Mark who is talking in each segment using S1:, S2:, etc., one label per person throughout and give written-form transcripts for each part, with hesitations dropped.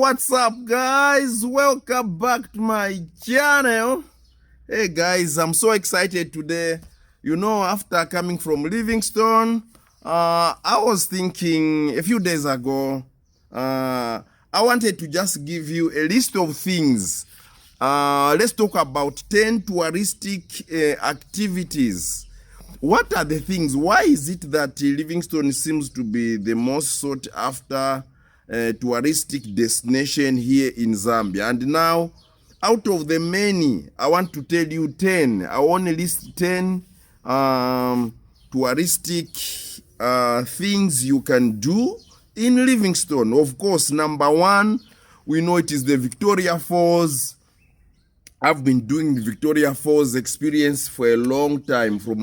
S1: What's up, guys? Welcome back to my channel. Hey guys, I'm so excited today. You know, after coming from Livingstone, I was thinking a few days ago, I wanted to just give you a list of things. Let's talk about 10 touristic activities. What are the things? Why is it that Livingstone seems to be the most sought after touristic destination here in Zambia? And now, out of the many, I want to tell you 10. I want to list 10 touristic things you can do in Livingstone. Of course, number one, we know it is the Victoria Falls. I've been doing the Victoria Falls experience for a long time, from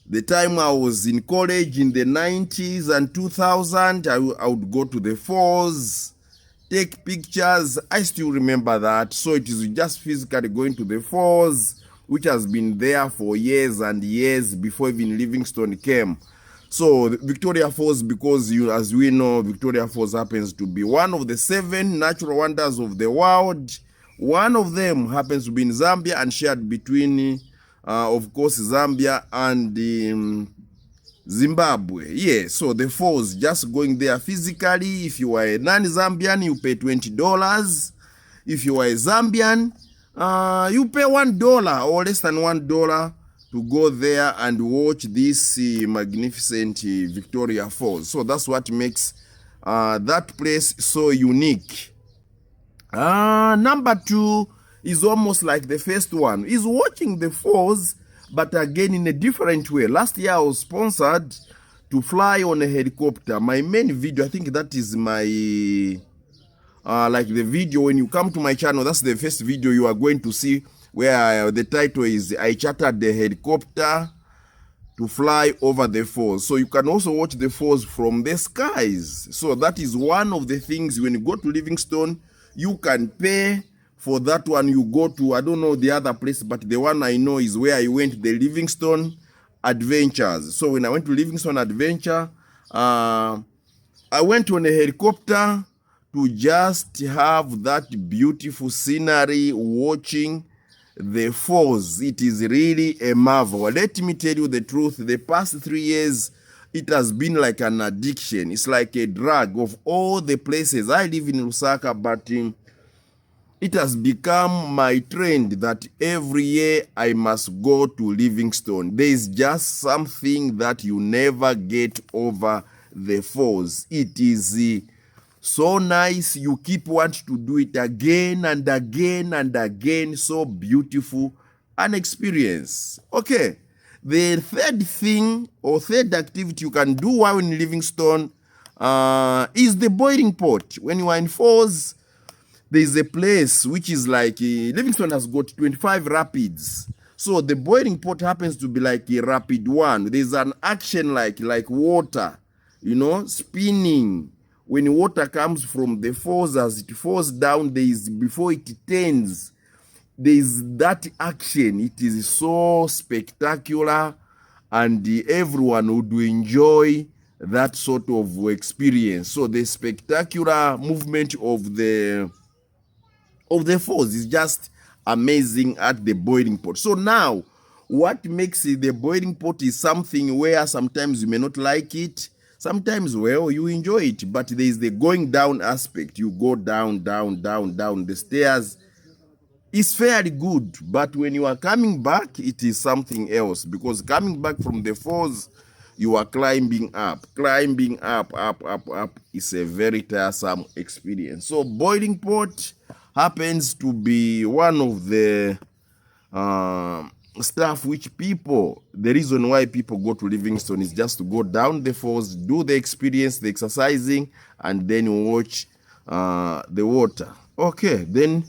S1: the time I was in college in the 90s and 2000. I would go to the falls, take pictures. I still remember that. So it is just physically going to the falls, which has been there for years and years before even Livingstone came. So Victoria Falls, because as we know, Victoria Falls happens to be one of the 7 natural wonders of the world. One of them happens to be in Zambia and shared between, of course, Zambia and Zimbabwe. Yeah, so the falls, just going there physically. If you are a non-Zambian, you pay $20. If you are a Zambian, you pay $1 or less than $1 to go there and watch this magnificent Victoria Falls. So that's what makes that place so unique. Number 2 is almost like the first one, is watching the falls, but again in a different way. Last year I was sponsored to fly on a helicopter. My main video, I think that is my like the video when you come to my channel, that's the first video you are going to see, where the title is I chartered the helicopter to fly over the falls. So you can also watch the falls from the skies. So that is one of the things. When you go to Livingstone, you can pay for that one. You go to, I don't know the other place, but the one I know is where I went, the Livingstone Adventures. So when I went to Livingstone Adventure, I went on a helicopter to just have that beautiful scenery, watching the falls. It is really a marvel. Let me tell you the truth, the past 3 years, it has been like an addiction. It's like a drug. Of all the places, I live in Lusaka, but it has become my trend that every year I must go to Livingstone. There is just something that you never get over the falls. It is so nice. You keep wanting to do it again and again and again. So beautiful an experience. Okay. The third thing or third activity you can do while in Livingstone is the boiling pot. When you are in falls, there is a place which is like, Livingstone has got 25 rapids. So the boiling pot happens to be like a rapid one. There's an action like water, you know, spinning. When water comes from the falls, as it falls down, there is, before it turns, there is that action. It is so spectacular, and everyone would enjoy that sort of experience. So the spectacular movement of the falls is just amazing at the boiling pot. So now, what makes the boiling pot is something where sometimes you may not like it, sometimes, well, you enjoy it, but there is the going down aspect. You go down, down, down, down the stairs. It's fairly good, but when you are coming back, it is something else, because coming back from the falls, you are climbing up, up. It's a very tiresome experience. So boiling pot happens to be one of the stuff which people, the reason why people go to Livingstone is just to go down the falls, do the experience, the exercising, and then watch the water. Okay, then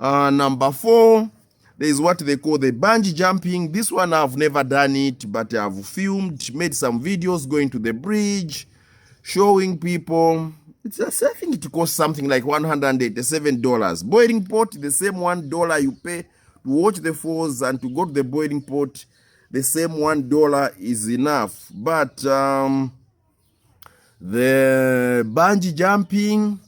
S1: number 4, there is what they call the bungee jumping. This one I've never done it, but I've filmed, made some videos going to the bridge, showing people. It's just, I think it costs something like $187. Boiling pot, the same $1 you pay to watch the falls and to go to the boiling pot, the same $1 is enough. But the bungee jumping,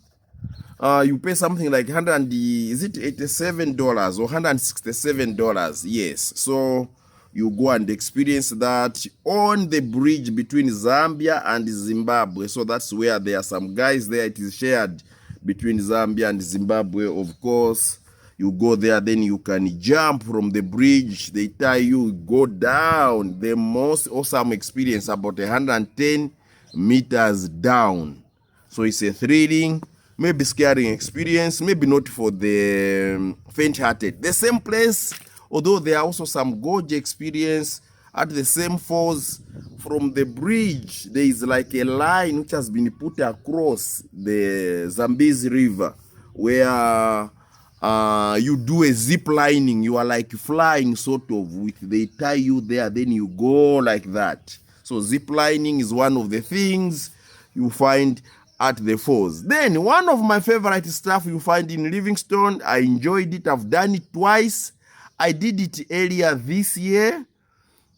S1: You pay something like is it $87 or $167? Yes. So you go and experience that on the bridge between Zambia and Zimbabwe. So that's where there are some guys there. It is shared between Zambia and Zimbabwe, of course. You go there, then you can jump from the bridge. They tie you, go down. The most awesome experience, about 110 meters down. So it's a thrilling, maybe scaring experience, maybe not for the faint-hearted. The same place, although there are also some gorge experience at the same falls. From the bridge, there is like a line which has been put across the Zambezi River, where you do a zip lining. You are like flying, sort of, with they tie you there, then you go like that. So zip lining is one of the things you find at the falls. Then one of my favorite stuff you find in Livingstone, I enjoyed it, I've done it twice. I did it earlier this year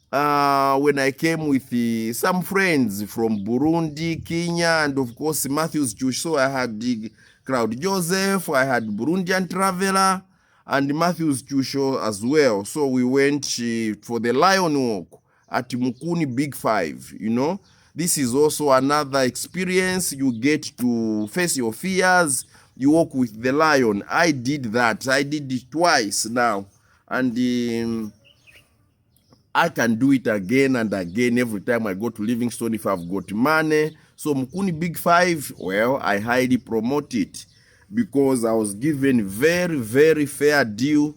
S1: when I came with some friends from Burundi, Kenya, and of course Matthew's Church. So I had the Crowd Joseph, I had Burundian Traveler, and Matthew's Church as well. So we went for the Lion Walk at Mukuni Big Five, you know. This is also another experience. You get to face your fears. You walk with the lion. I did that. I did it twice now. And I can do it again and again every time I go to Livingstone if I've got money. So Mukuni Big Five, well, I highly promote it because I was given very, very fair deal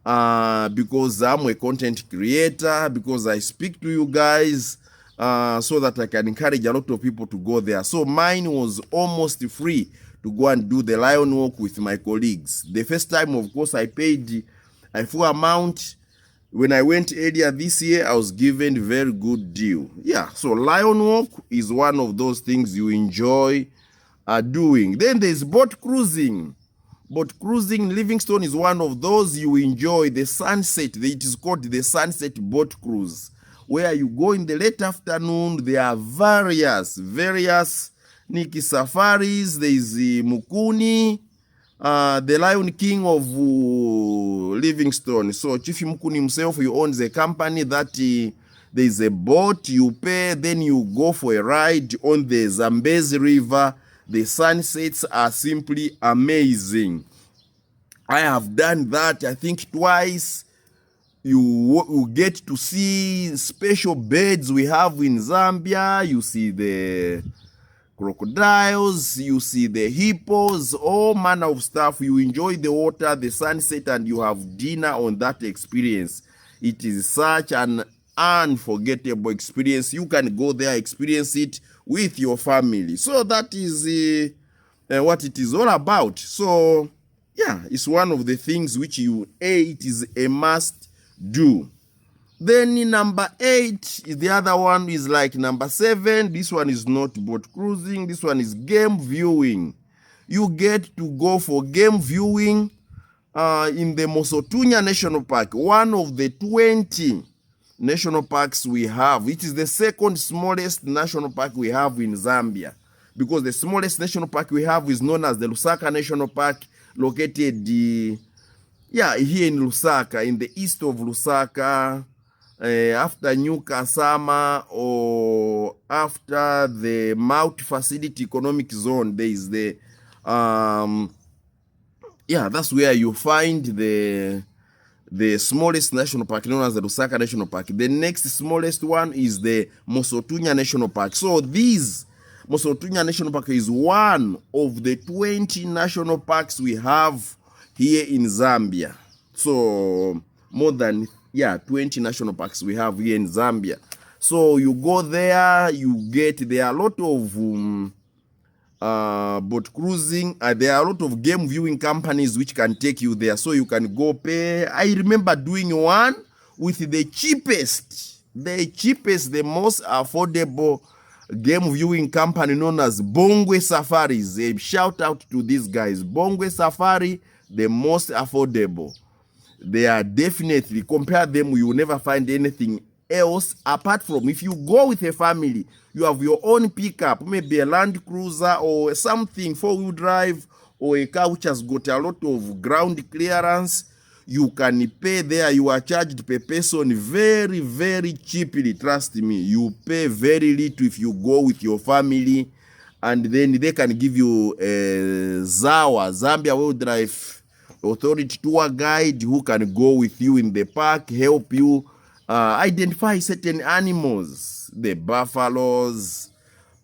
S1: because I'm a content creator, because I speak to you guys so that I can encourage a lot of people to go there. So mine was almost free to go and do the Lion Walk with my colleagues. The first time, of course, I paid a full amount. When I went earlier this year, I was given a very good deal. Yeah, so Lion Walk is one of those things you enjoy doing. Then there's boat cruising. Boat cruising, Livingstone is one of those you enjoy. The sunset, it is called the sunset boat cruise, where you go in the late afternoon. There are various Niki safaris. There is Mukuni, the Lion King of Livingstone. So Chief Mukuni himself, he owns a company that there is a boat, you pay, then you go for a ride on the Zambezi River. The sunsets are simply amazing. I have done that, I think, twice. You get to see special birds we have in Zambia. You see the crocodiles, you see the hippos, all manner of stuff. You enjoy the water, the sunset, and you have dinner on that experience. It is such an unforgettable experience. You can go there, experience it with your family. So that is what it is all about. So yeah, it's one of the things which it is a must do. Then number 8, the other one is like number 7. This one is not boat cruising. This one is game viewing. You get to go for game viewing in the Mosi-Oa-Tunya National Park, one of the 20 national parks we have. It is the second smallest national park we have in Zambia, because the smallest national park we have is known as the Lusaka National Park, located here in Lusaka, in the east of Lusaka. After New Kasama or after the multi-facility economic zone, there is the that's where you find the smallest national park, known as the Lusaka National Park. The next smallest one is the Mosi-Oa-Tunya National Park. So this Mosi-Oa-Tunya National Park is one of the 20 national parks we have here in Zambia. So more than 20 national parks we have here in Zambia. So you go there, there are a lot of boat cruising. There are a lot of game viewing companies which can take you there. So you can go pay. I remember doing one with the cheapest, the most affordable game viewing company known as Bongwe Safaris. A shout out to these guys. Bongwe Safari, the most affordable. They are definitely, compare them, you will never find anything else apart from, if you go with a family, you have your own pickup, maybe a Land Cruiser or something, 4-wheel drive, or a car which has got a lot of ground clearance, you can pay there. You are charged per person very, very cheaply. Trust me, you pay very little if you go with your family, and then they can give you a Zambia Wildlife Authority tour guide who can go with you in the park, help you identify certain animals, the buffaloes,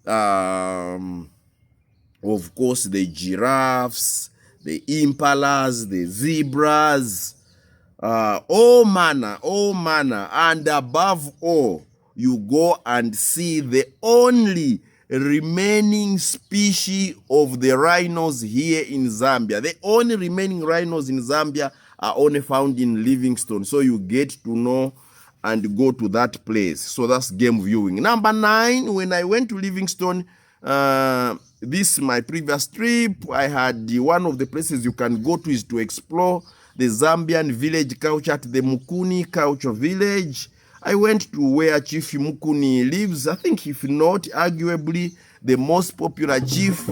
S1: of course the giraffes, the impalas, the zebras, all manner, and above all, you go and see the only remaining species of the rhinos here in Zambia. The only remaining rhinos in Zambia are only found in Livingstone, so you get to know and go to that place. So that's game viewing. Number 9, when I went to Livingstone, this my previous trip, I had one of the places you can go to is to explore the Zambian village culture at the Mukuni Cultural Village. I went to where Chief Mukuni lives. I think, if not, arguably the most popular chief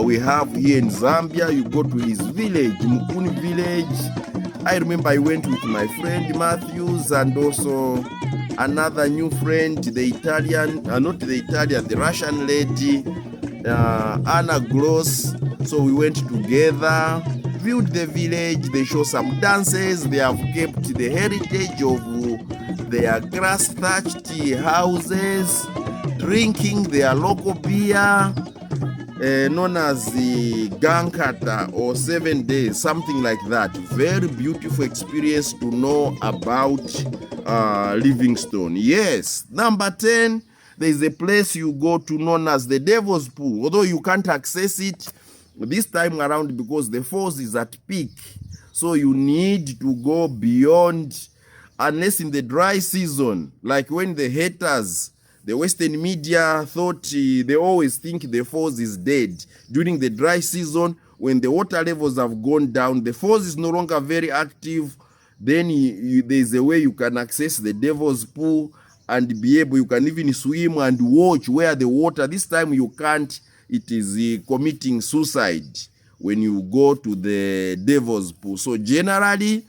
S1: we have here in Zambia. You go to his village, Mukuni village. I remember I went with my friend Matthews and also another new friend, the Italian, the Russian lady, Anna Gross. So we went together, viewed the village. They show some dances. They have kept the heritage of their grass-thatched houses, drinking their local beer, known as the Gankata or 7 days, something like that. Very beautiful experience to know about Livingstone. Yes. Number 10, there is a place you go to known as the Devil's Pool, although you can't access it this time around because the falls is at peak. So you need to go beyond, unless in the dry season, like when the haters, the Western media thought, they always think the falls is dead. During the dry season, when the water levels have gone down, the falls is no longer very active, then there's a way you can access the Devil's Pool and be able, you can even swim and watch where the water, this time you can't, it is committing suicide when you go to the Devil's Pool. So generally,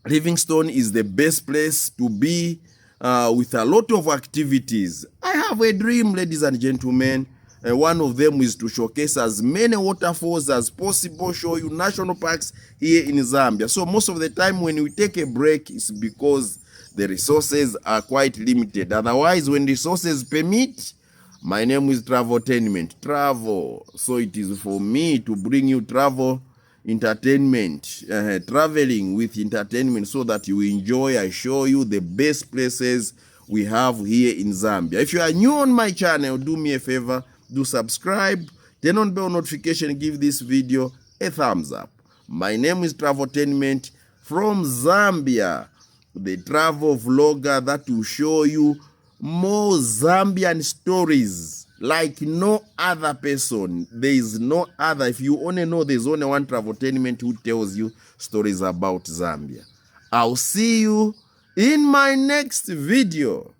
S1: Livingstone is the best place to be with a lot of activities. I have a dream, ladies and gentlemen. One of them is to showcase as many waterfalls as possible, show you national parks here in Zambia. So most of the time when we take a break, it's because the resources are quite limited. Otherwise, when resources permit, my name is Traveltainment. Travel. So it is for me to bring you travel entertainment, traveling with entertainment, so that you enjoy. I show you the best places we have here in Zambia. If you are new on my channel, do me a favor, do subscribe, turn on bell notification, give this video a thumbs up. My name is Traveltainment from Zambia, the travel vlogger that will show you more Zambian stories like no other person. There is no other. If you only know there's only one Traveltainment who tells you stories about Zambia. I'll see you in my next video.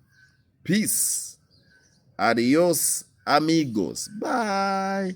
S1: Peace. Adios, amigos. Bye.